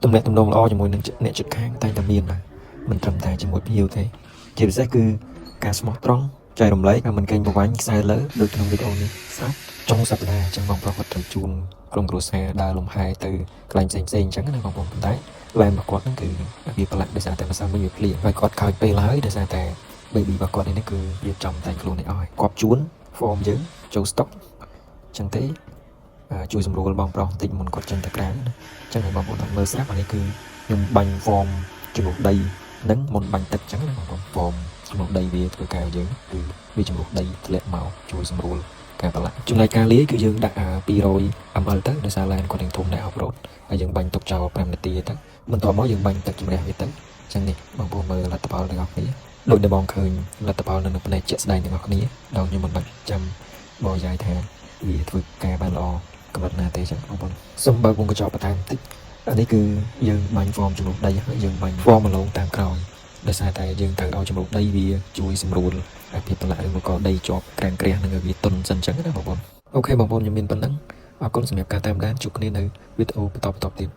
ទំនាក់ទំនងល្អជាមួយនឹងអ្នកជិតខាងតែតែមានមិនត្រឹមតែជាមួយភ្ញៀវទេជាពិសេសគឺការស្មោះត្រង់ចែករំលែកហើយមិនកេងប្រវ័ញ្ចខ្សែលើដូចក្នុងវីដេអូនេះស្រាប់ចុងសប្តាហ៍អញ្ចឹងបងប្រុសគាត់ត្រូវជូនក្រុមគ្រួសារដើរលំហែទៅកន្លែងផ្សេងៗអញ្ចឹងណាបងប្អូនប៉ុន្តែឡែនរបស់គាត់ហ្នឹងគឺវាប្រឡាក់ដោយសារតែម្សិលមិញវាភ្លៀងហើយគាត់ខើចពេលហើយដោយសារតែ baby របស់គាត់នេះគឺវាចំតែខ្លួននេះឲ្យគាត់ជូន form យើងចូល stock អញ្ចឹងទេជួយសម្រួលបងប្រុសបន្តិចមុនគាត់ចេញទៅក្រៅណាអញ្ចឹងឲ្យបងប្អូនតាមមើលស្រាប់អានេះគឺខ្ញុំបាញ់ form ជំនួសដីនឹងមុនបាញ់ទឹកអញ្ចឹងណាបងប្អូន form ជំនួសដីវាធ្វើកែវយើងគឺវាជំនួសដីធ្លាក់មកជួយសម្រួលការប្រឡាក់ចំណែកការលាយគឺយើងដាក់200 ml ទៅដោយសារឡានគាត់នឹងធំដែរ off road ហើយយើងបាញ់ទុកចោល5នាទីទៅបន្ទាប់មកយើងបាញ់ទឹកជំរះវាទៅអញ្ចឹងនេះបងប្អូនមើលលទ្ធផលទាំងអស់គ្នាដូចដែលបងឃើញលទ្ធផលនៅផ្នែកជាក់ស្ដែងទាំងអស់គ្នាដល់ខ្ញុំមិនបាច់ចាំបកយាយថាវាធ្វើការបានល្អកម្រិតណាទេចឹងបងប្អូនសូមបើកវងកញ្ចក់បន្ថែមបន្តិចអានេះគឺយើងបាញ់ form ជំនួសដីហើយយើងបាញ់ form មកឡងតាមក្រោយដោយសារតែយើងត្រូវឲ្យជំនួសដីវាជួយសម្រួលភាពប្រឡាក់ឬក៏ដីជាប់ក្រាំងក្រាស់នឹងវាទន់សិនចឹងណាបងប្អូនអូខេបងប្អូនខ្ញុំមានប៉ុណ្ណឹងអរគុណសម្រាប់ការតាមដានជួបគ្នានៅវីដេអូបន្តទៀត